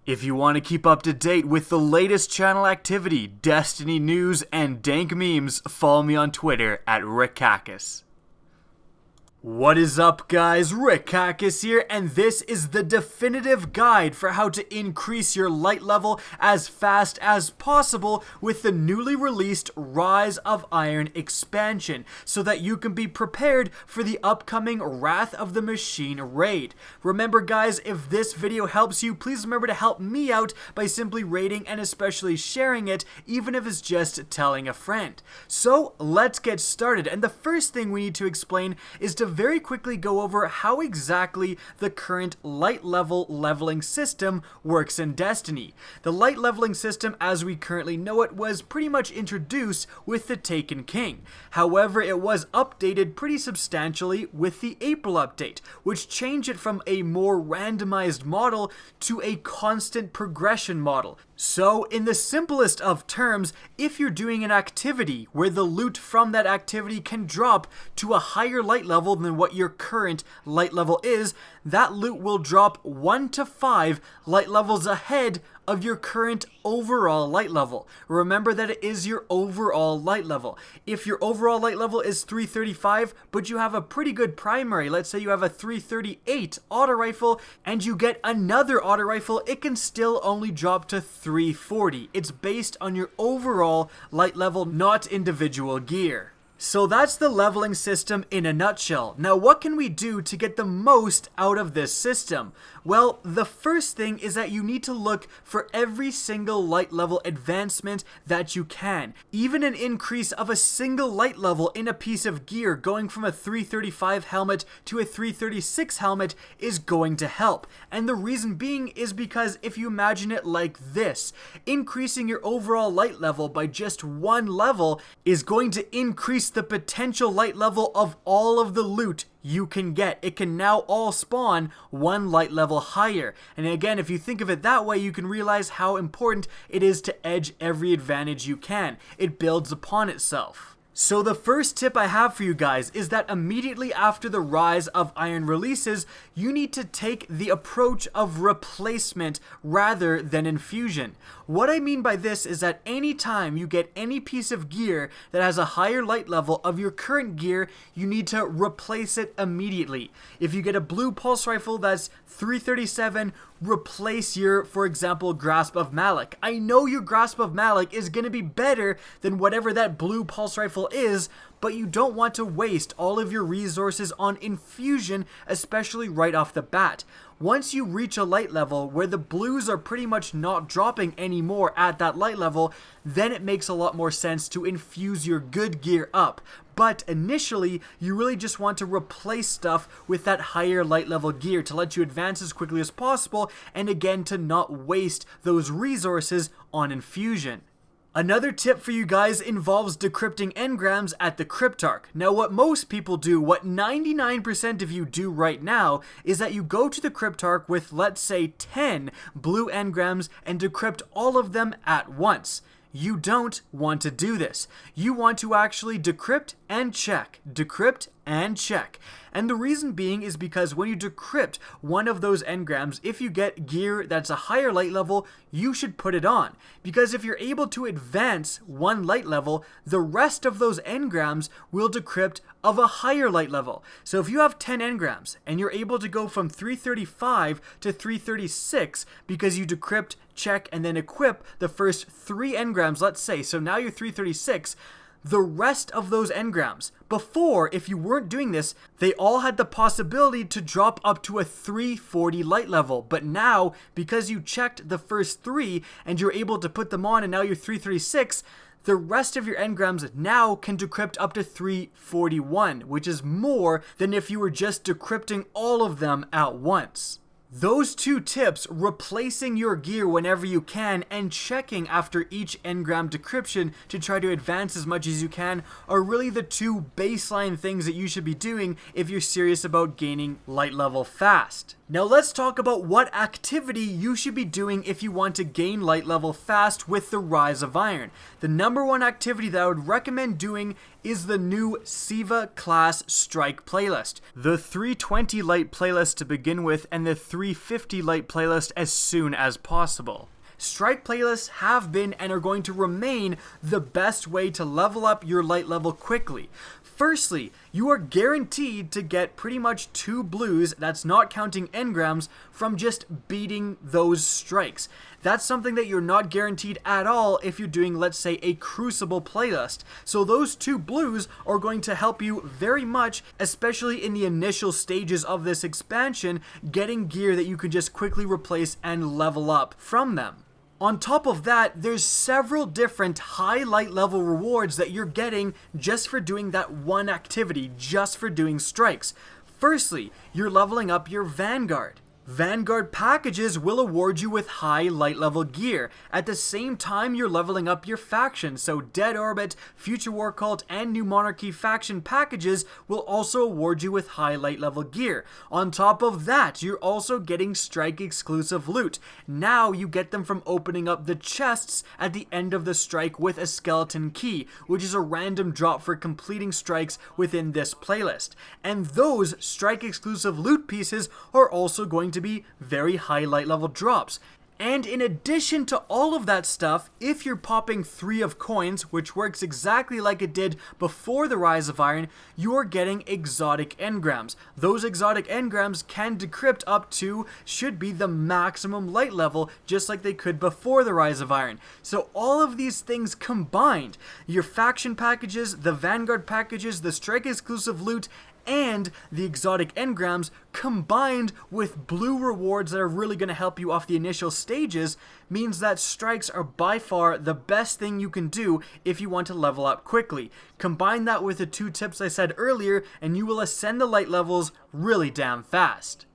If you want to keep up to date with the latest channel activity, Destiny news, and dank memes, follow me on Twitter at Rickakis. What is up, guys? Rickakis here, and this is the definitive guide for how to increase your light level as fast as possible with the newly released Rise of Iron expansion, so that you can be prepared for the upcoming Wrath of the Machine raid. Remember, guys, if this video helps you, please remember to help me out by simply rating and especially sharing it, even if it's just telling a friend. So let's get started, and the first thing we need to explain is to very quickly go over how exactly the current light level leveling system works in Destiny. The light leveling system as we currently know it was pretty much introduced with the Taken King. However, it was updated pretty substantially with the April update, which changed it from a more randomized model to a constant progression model. So, in the simplest of terms, if you're doing an activity where the loot from that activity can drop to a higher light level than what your current light level is, that loot will drop 1 to 5 light levels ahead of your current overall light level. Remember that it is your overall light level. If your overall light level is 335, but you have a pretty good primary, let's say you have a 338 auto rifle, and you get another auto rifle, it can still only drop to 340. It's based on your overall light level, not individual gear. So that's the leveling system in a nutshell. Now, what can we do to get the most out of this system? Well, the first thing is that you need to look for every single light level advancement that you can. Even an increase of a single light level in a piece of gear going from a 335 helmet to a 336 helmet is going to help. And the reason being is because if you imagine it like this, increasing your overall light level by just one level is going to increase the potential light level of all of the loot you can get. It can now all spawn one light level higher. And again, if you think of it that way, you can realize how important it is to edge every advantage you can. It builds upon itself. So the first tip I have for you guys is that immediately after the Rise of Iron releases, you need to take the approach of replacement rather than infusion. What I mean by this is that anytime you get any piece of gear that has a higher light level of your current gear, you need to replace it immediately. If you get a blue pulse rifle that's 337, replace your, for example, Grasp of Malok. I know your Grasp of Malok is going to be better than whatever that blue pulse rifle is, but you don't want to waste all of your resources on infusion, especially right off the bat. Once you reach a light level where the blues are pretty much not dropping anymore at that light level, then it makes a lot more sense to infuse your good gear up. But initially, you really just want to replace stuff with that higher light level gear to let you advance as quickly as possible, and again to not waste those resources on infusion. Another tip for you guys involves decrypting engrams at the Cryptarch. Now, what most people do, what 99% of you do right now, is that you go to the Cryptarch with, let's say, 10 blue engrams and decrypt all of them at once. You don't want to do this. You want to actually decrypt and check. Decrypt and check. And the reason being is because when you decrypt one of those engrams, if you get gear that's a higher light level, you should put it on. Because if you're able to advance one light level, the rest of those engrams will decrypt of a higher light level. So if you have 10 engrams and you're able to go from 335 to 336 because you decrypt, check, and then equip the first 3 engrams, let's say, so now you're 336, the rest of those engrams, before, if you weren't doing this, they all had the possibility to drop up to a 340 light level. But now, because you checked the first 3 and you're able to put them on and now you're 336, the rest of your engrams now can decrypt up to 341, which is more than if you were just decrypting all of them at once. Those two tips, replacing your gear whenever you can and checking after each engram decryption to try to advance as much as you can, are really the two baseline things that you should be doing if you're serious about gaining light level fast. Now let's talk about what activity you should be doing if you want to gain light level fast with the Rise of Iron. The number one activity that I would recommend doing is the new Siva class strike playlist. The 320 light playlist to begin with and the 350 light playlist as soon as possible. Strike playlists have been and are going to remain the best way to level up your light level quickly. Firstly, you are guaranteed to get pretty much 2 blues, that's not counting engrams, from just beating those strikes. That's something that you're not guaranteed at all if you're doing, let's say, a Crucible playlist. So those 2 blues are going to help you very much, especially in the initial stages of this expansion, getting gear that you can just quickly replace and level up from them. On top of that, there's several different high light level rewards that you're getting just for doing that one activity, just for doing strikes. Firstly, you're leveling up your Vanguard. Vanguard packages will award you with high light level gear. At the same time, you're leveling up your faction, so Dead Orbit, Future War Cult, and New Monarchy faction packages will also award you with high light level gear. On top of that, you're also getting strike exclusive loot. Now you get them from opening up the chests at the end of the strike with a skeleton key, which is a random drop for completing strikes within this playlist. And those strike exclusive loot pieces are also going to be very high light level drops. And in addition to all of that stuff, if you're popping 3 of coins, which works exactly like it did before the Rise of Iron, you're getting exotic engrams. Those exotic engrams can decrypt up to, should be the maximum light level, just like they could before the Rise of Iron. So all of these things combined, your faction packages, the Vanguard packages, the strike exclusive loot, and the exotic engrams combined with blue rewards that are really going to help you off the initial stages means that strikes are by far the best thing you can do if you want to level up quickly. Combine that with the 2 tips I said earlier and you will ascend the light levels really damn fast.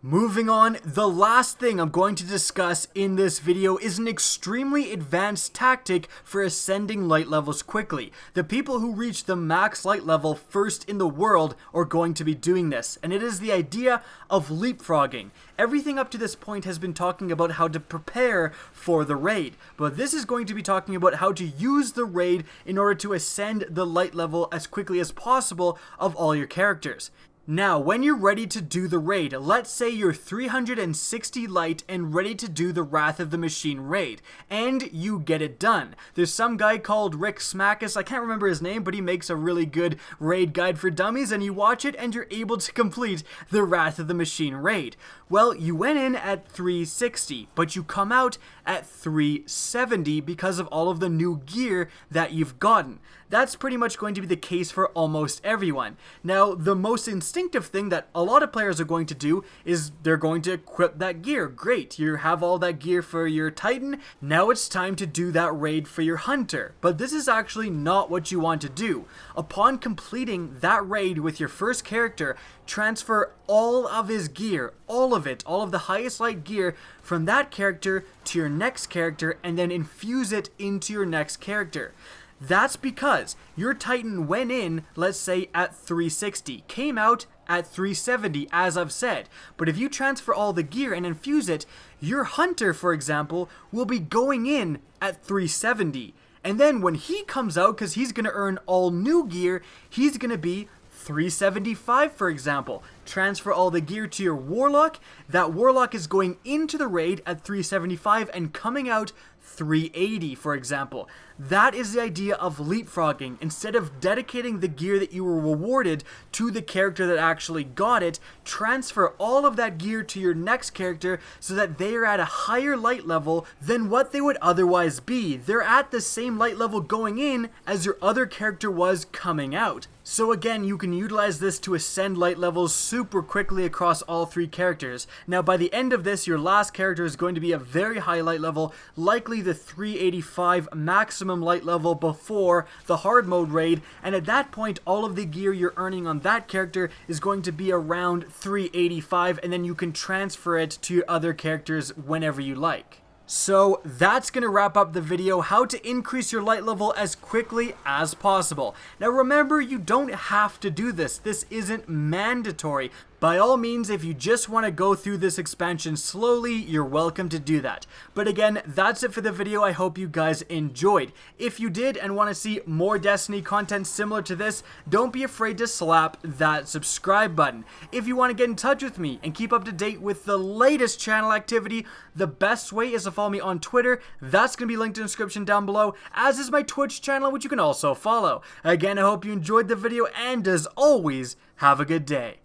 Moving on, the last thing I'm going to discuss in this video is an extremely advanced tactic for ascending light levels quickly. The people who reach the max light level first in the world are going to be doing this, and it is the idea of leapfrogging. Everything up to this point has been talking about how to prepare for the raid, but this is going to be talking about how to use the raid in order to ascend the light level as quickly as possible of all your characters. Now, when you're ready to do the raid, let's say you're 360 light and ready to do the Wrath of the Machine raid, and you get it done. There's some guy called Rick Smackus, I can't remember his name, but he makes a really good raid guide for dummies, and you watch it and you're able to complete the Wrath of the Machine raid. Well, you went in at 360, but you come out at 370 because of all of the new gear that you've gotten. That's pretty much going to be the case for almost everyone. Now, the most instinctive thing that a lot of players are going to do is they're going to equip that gear. Great, you have all that gear for your Titan, now it's time to do that raid for your Hunter. But this is actually not what you want to do. Upon completing that raid with your first character, transfer all of his gear, all of it, all of the highest light gear from that character to your next character, and then infuse it into your next character. That's because your Titan went in, let's say, at 360, came out at 370, as I've said. But if you transfer all the gear and infuse it, your Hunter, for example, will be going in at 370. And then when he comes out, because he's going to earn all new gear, he's going to be 375, for example. Transfer all the gear to your Warlock. That Warlock is going into the raid at 375 and coming out 380, for example. That is the idea of leapfrogging. Instead of dedicating the gear that you were rewarded to the character that actually got it, transfer all of that gear to your next character so that they are at a higher light level than what they would otherwise be. They're at the same light level going in as your other character was coming out. So again, you can utilize this to ascend light levels super quickly across all 3 characters. Now by the end of this, your last character is going to be a very high light level, likely the 385 maximum light level before the hard mode raid, and at that point all of the gear you're earning on that character is going to be around 385, and then you can transfer it to your other characters whenever you like. So that's going to wrap up the video, how to increase your light level as quickly as possible. Now remember, you don't have to do this. This isn't mandatory, By all means, if you just want to go through this expansion slowly, you're welcome to do that. But again, that's it for the video. I hope you guys enjoyed. If you did and want to see more Destiny content similar to this, don't be afraid to slap that subscribe button. If you want to get in touch with me and keep up to date with the latest channel activity, the best way is to follow me on Twitter. That's going to be linked in the description down below, as is my Twitch channel, which you can also follow. Again, I hope you enjoyed the video, and as always, have a good day.